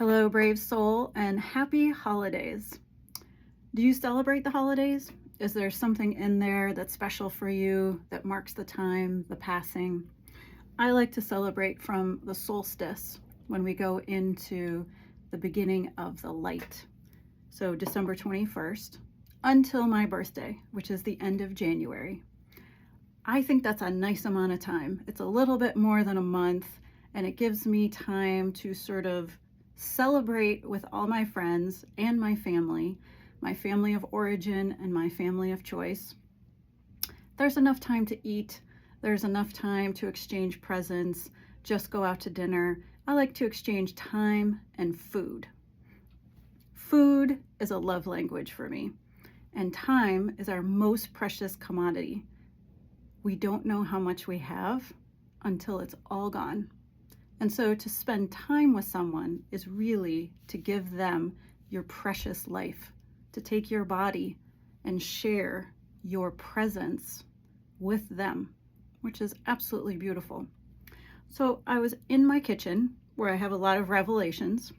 Hello, brave soul, and happy holidays. Do you celebrate the holidays? Is there something in there that's special for you that marks the time, the passing? I like to celebrate from the solstice when we go into the beginning of the light. So December 21st until my birthday, which is the end of January. I think that's a nice amount of time. It's a little bit more than a month, and it gives me time to sort of celebrate with all my friends and my family of origin and my family of choice. There's enough time to eat. There's enough time to exchange presents, just go out to dinner. I like to exchange time and food. Food is a love language for me, and time is our most precious commodity. We don't know how much we have until it's all gone. And so to spend time with someone is really to give them your precious life, to take your body and share your presence with them, which is absolutely beautiful. So I was in my kitchen where I have a lot of revelations,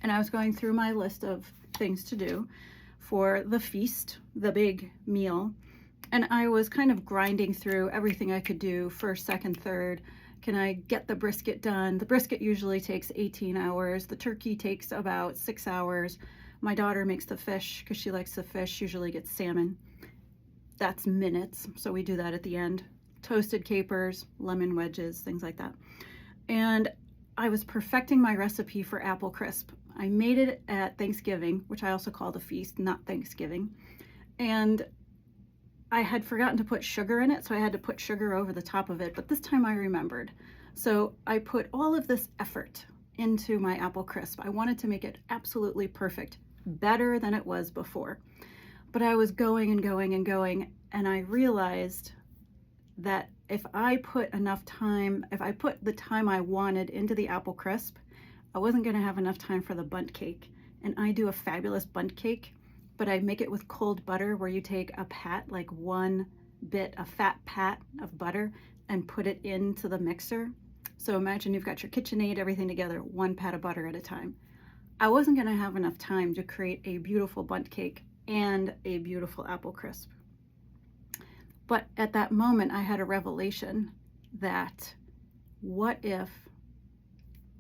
and I was going through my list of things to do for the feast, the big meal. And I was kind of grinding through everything I could do, first, second, third. Can I get the brisket done? The brisket usually takes 18 hours. The turkey takes about 6 hours. My daughter makes the fish because she likes the fish, usually gets salmon. That's minutes, so we do that at the end. Toasted capers, lemon wedges, things like that. And I was perfecting my recipe for apple crisp. I made it at Thanksgiving, which I also call the feast, not Thanksgiving. And I had forgotten to put sugar in it, so I had to put sugar over the top of it, but this time I remembered. So I put all of this effort into my apple crisp. I wanted to make it absolutely perfect, better than it was before. But I was going and going and going, and I realized that if I put enough time, if I put the time I wanted into the apple crisp, I wasn't gonna have enough time for the bundt cake. And I do a fabulous bundt cake, but I make it with cold butter, where you take a pat, like a fat pat of butter, and put it into the mixer. So imagine you've got your KitchenAid, everything together, one pat of butter at a time. I wasn't gonna have enough time to create a beautiful bundt cake and a beautiful apple crisp. But at that moment, I had a revelation that what if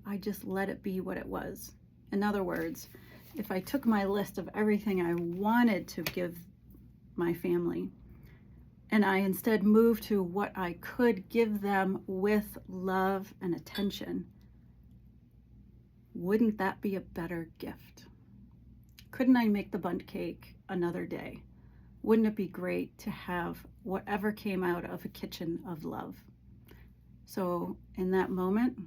I just let it be what it was? In other words, if I took my list of everything I wanted to give my family, and I instead moved to what I could give them with love and attention, wouldn't that be a better gift? Couldn't I make the bundt cake another day? Wouldn't it be great to have whatever came out of a kitchen of love? So in that moment,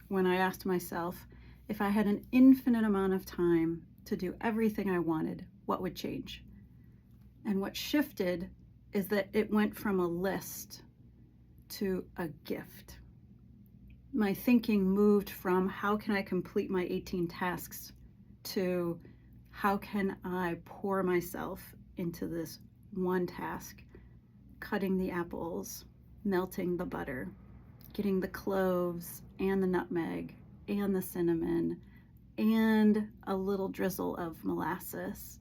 when I asked myself, if I had an infinite amount of time to do everything I wanted, what would change? And what shifted is that it went from a list to a gift. My thinking moved from how can I complete my 18 tasks to how can I pour myself into this one task, cutting the apples, melting the butter, getting the cloves and the nutmeg and the cinnamon and a little drizzle of molasses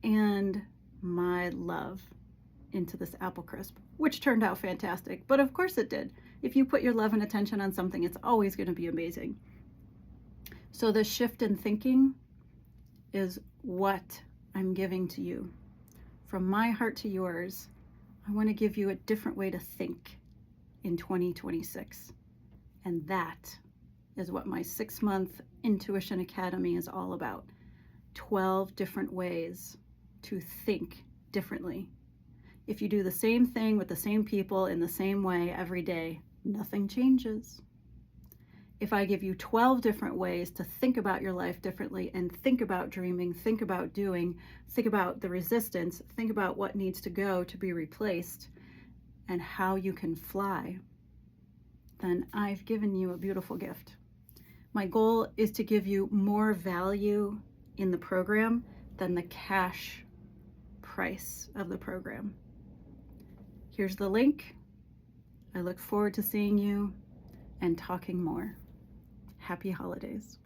and my love into this apple crisp, which turned out fantastic. But of course it did. If you put your love and attention on something, it's always going to be amazing. So the shift in thinking is what I'm giving to you. From my heart to yours, I want to give you a different way to think in 2026. And that is what my 6-month Intuition Academy is all about. 12 different ways to think differently. If you do the same thing with the same people in the same way every day, nothing changes. If I give you 12 different ways to think about your life differently and think about dreaming, think about doing, think about the resistance, think about what needs to go to be replaced and how you can fly, then I've given you a beautiful gift. My goal is to give you more value in the program than the cash price of the program. Here's the link. I look forward to seeing you and talking more. Happy holidays.